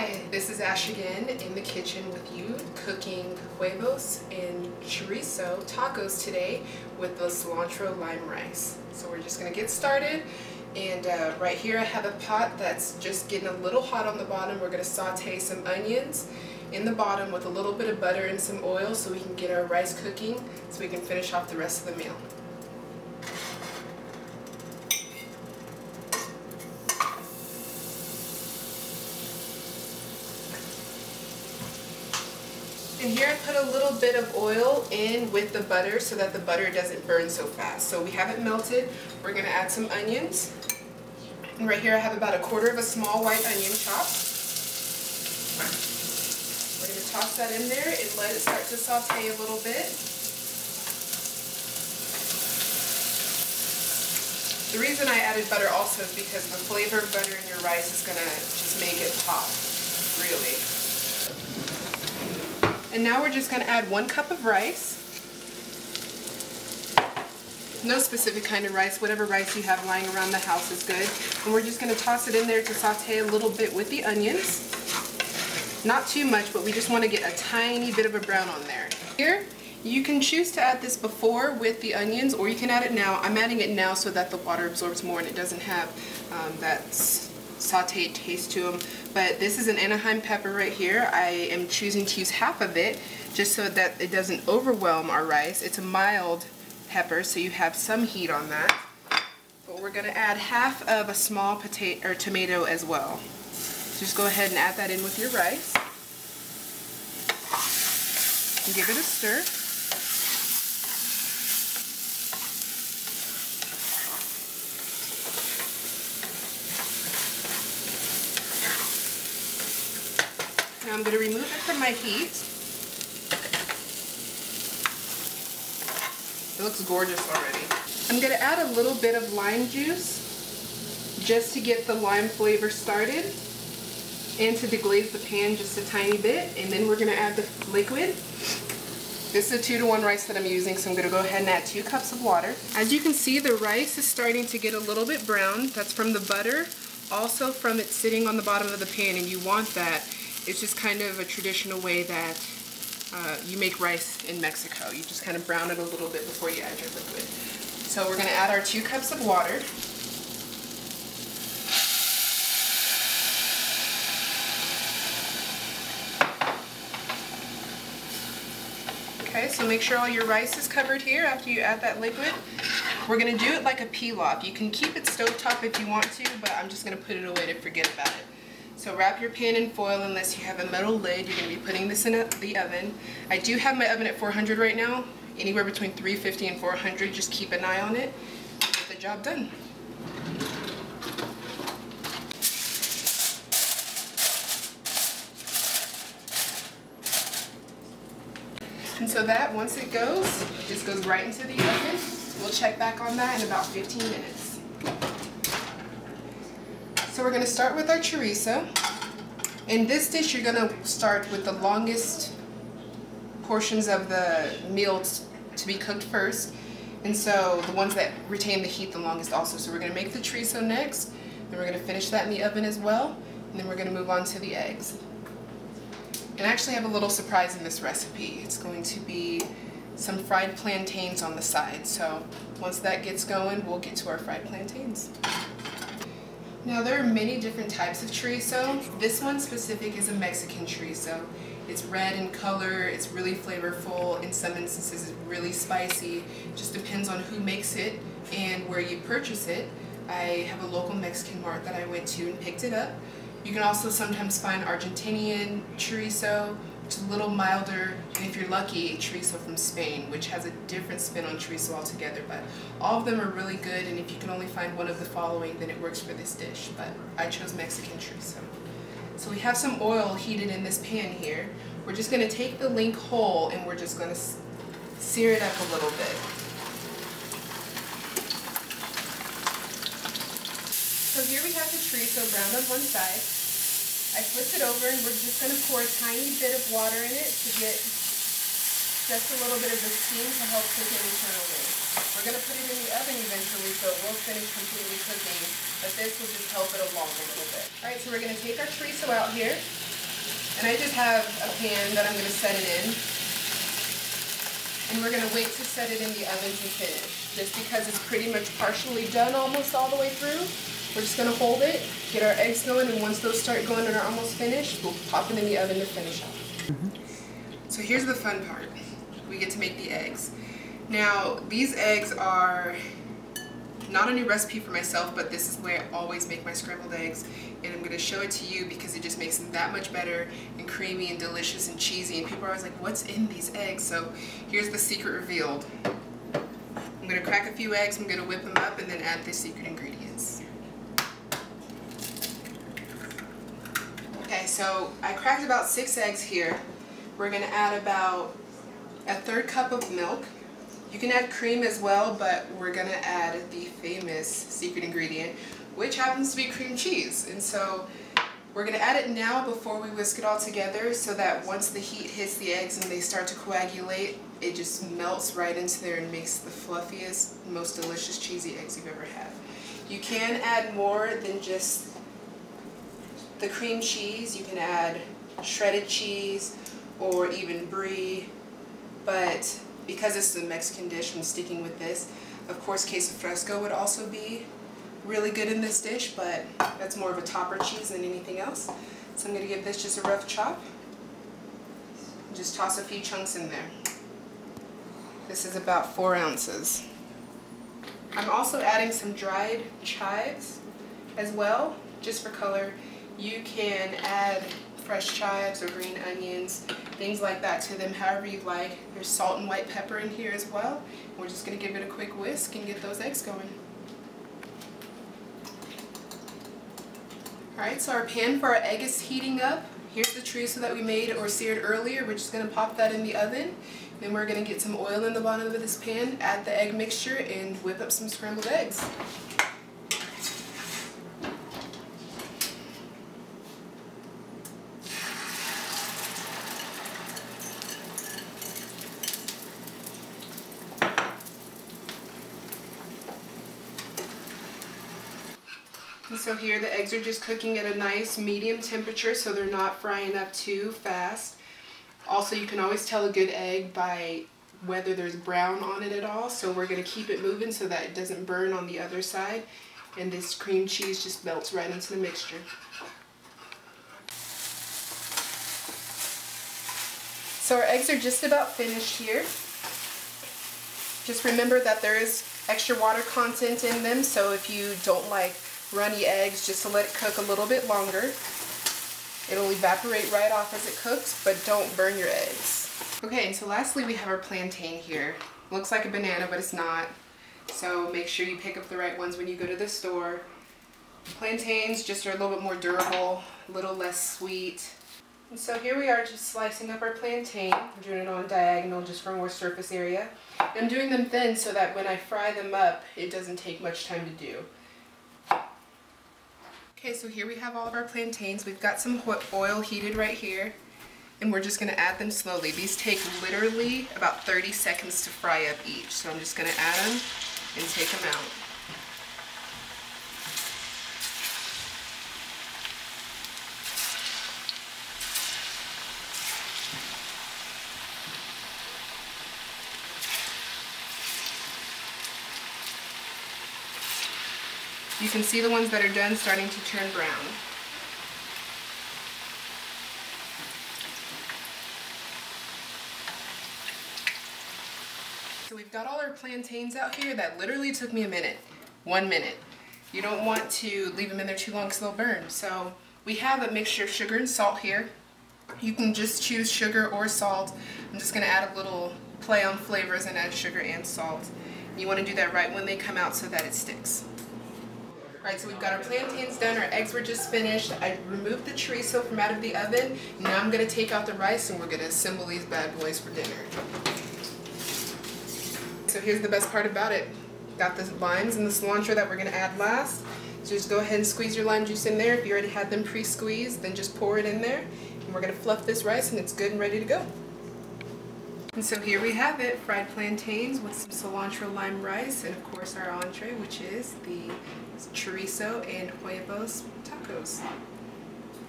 Hi, this is Ash again in the kitchen with you, cooking huevos and chorizo tacos today with the cilantro lime rice. So we're just going to get started, and right here I have a pot that's just getting a little hot on the bottom. We're going to saute some onions in the bottom with a little bit of butter and some oil so we can get our rice cooking so we can finish off the rest of the meal. And here I put a little bit of oil in with the butter so that the butter doesn't burn so fast. So we have it melted. We're going to add some onions. And right here I have about 1/4 of a small white onion chopped. We're going to toss that in there and let it start to saute a little bit. The reason I added butter also is because the flavor of butter in your rice is going to just make it pop, really. And now we're just going to add 1 cup of rice. No specific kind of rice, whatever rice you have lying around the house is good. And we're just going to toss it in there to saute a little bit with the onions. Not too much, but we just want to get a tiny bit of a brown on there. Here, you can choose to add this before with the onions, or you can add it now. I'm adding it now so that the water absorbs more and it doesn't have that sauteed taste to them. But this is an Anaheim pepper right here. I am choosing to use half of it just so that it doesn't overwhelm our rice. It's a mild pepper, so you have some heat on that. But we're going to add half of a small potato or tomato as well. Just go ahead and add that in with your rice and give it a stir. Now I'm going to remove it from my heat. It looks gorgeous already. I'm going to add a little bit of lime juice just to get the lime flavor started and to deglaze the pan just a tiny bit, and then we're going to add the liquid. This is a 2-to-1 rice that I'm using, so I'm going to go ahead and add 2 cups of water. As you can see, the rice is starting to get a little bit brown. That's from the butter, also from it sitting on the bottom of the pan, and you want that. It's just kind of a traditional way that you make rice in Mexico. You just kind of brown it a little bit before you add your liquid. So we're going to add our 2 cups of water. Okay, so make sure all your rice is covered here after you add that liquid. We're going to do it like a pilaf. You can keep it stovetop if you want to, but I'm just going to put it away to forget about it. So wrap your pan in foil unless you have a metal lid. You're going to be putting this in the oven. I do have my oven at 400 right now, anywhere between 350 and 400. Just keep an eye on it. Get the job done. And so that, once it goes, just goes right into the oven. We'll check back on that in about 15 minutes. So we're going to start with our chorizo. In this dish, you're going to start with the longest portions of the meal to be cooked first. And so the ones that retain the heat the longest also. So we're going to make the chorizo next. Then we're going to finish that in the oven as well. And then we're going to move on to the eggs. And I actually have a little surprise in this recipe. It's going to be some fried plantains on the side. So once that gets going, we'll get to our fried plantains. Now there are many different types of chorizo. This one specific is a Mexican chorizo. It's red in color, it's really flavorful, in some instances it's really spicy. It just depends on who makes it and where you purchase it. I have a local Mexican mart that I went to and picked it up. You can also sometimes find Argentinian chorizo, which is a little milder, and if you're lucky, chorizo from Spain, which has a different spin on chorizo altogether. But all of them are really good, and if you can only find one of the following, then it works for this dish. But I chose Mexican chorizo. So we have some oil heated in this pan here. We're just going to take the link whole, and we're just going to sear it up a little bit. So here we have the chorizo browned on one side. I flipped it over and we're just going to pour a tiny bit of water in it to get just a little bit of the steam to help cook it internally. We're going to put it in the oven eventually so it won't finish completely cooking, but this will just help it along a little bit. Alright, so we're going to take our chorizo out here. And I just have a pan that I'm going to set it in. And we're going to wait to set it in the oven to finish. Just because it's pretty much partially done almost all the way through. We're just going to hold it, get our eggs going, and once those start going and are almost finished, we'll pop it in the oven to finish up. So here's the fun part. We get to make the eggs. Now, these eggs are not a new recipe for myself, but this is the way I always make my scrambled eggs. And I'm going to show it to you because it just makes them that much better and creamy and delicious and cheesy. And people are always like, what's in these eggs? So here's the secret revealed. I'm going to crack a few eggs, I'm going to whip them up, and then add the secret ingredients. Okay, so I cracked about 6 eggs here. We're going to add about a 1/3 cup of milk. You can add cream as well, but we're going to add the famous secret ingredient, which happens to be cream cheese. And so we're going to add it now before we whisk it all together so that once the heat hits the eggs and they start to coagulate, it just melts right into there and makes the fluffiest, most delicious cheesy eggs you've ever had. You can add more than just the cream cheese. You can add shredded cheese or even brie, but because this is a Mexican dish, I'm sticking with this. Of course, queso fresco would also be really good in this dish, but that's more of a topper cheese than anything else. So I'm going to give this just a rough chop. Just toss a few chunks in there. This is about 4 ounces. I'm also adding some dried chives as well, just for color. You can add fresh chives or green onions, things like that to them, however you like. There's salt and white pepper in here as well. We're just going to give it a quick whisk and get those eggs going. Alright, so our pan for our egg is heating up. Here's the chorizo that we made or seared earlier. We're just going to pop that in the oven. Then we're going to get some oil in the bottom of this pan, add the egg mixture, and whip up some scrambled eggs. And so here the eggs are just cooking at a nice medium temperature so they're not frying up too fast. Also, you can always tell a good egg by whether there's brown on it at all, so we're going to keep it moving so that it doesn't burn on the other side, and this cream cheese just melts right into the mixture. So our eggs are just about finished here. Just remember that there is extra water content in them, so if you don't like runny eggs, just to let it cook a little bit longer. It'll evaporate right off as it cooks, but don't burn your eggs. Okay, and so lastly we have our plantain here. Looks like a banana, but it's not. So make sure you pick up the right ones when you go to the store. Plantains just are a little bit more durable, a little less sweet. And so here we are just slicing up our plantain. I'm doing it on diagonal just for more surface area. I'm doing them thin so that when I fry them up, it doesn't take much time to do. Okay, so here we have all of our plantains. We've got some oil heated right here, and we're just going to add them slowly. These take literally about 30 seconds to fry up each, so I'm just going to add them and take them out. You can see the ones that are done starting to turn brown. So we've got all our plantains out here. That literally took me a minute. 1 minute. You don't want to leave them in there too long because they'll burn. So we have a mixture of sugar and salt here. You can just choose sugar or salt. I'm just going to add a little play on flavors and add sugar and salt. You want to do that right when they come out so that it sticks. Alright, so we've got our plantains done, our eggs were just finished. I removed the chorizo from out of the oven. Now I'm going to take out the rice and we're going to assemble these bad boys for dinner. So here's the best part about it. Got the limes and the cilantro that we're going to add last. So just go ahead and squeeze your lime juice in there. If you already had them pre-squeezed, then just pour it in there. And we're going to fluff this rice and it's good and ready to go. And so here we have it, fried plantains with some cilantro lime rice, and of course our entree, which is the chorizo and huevos tacos.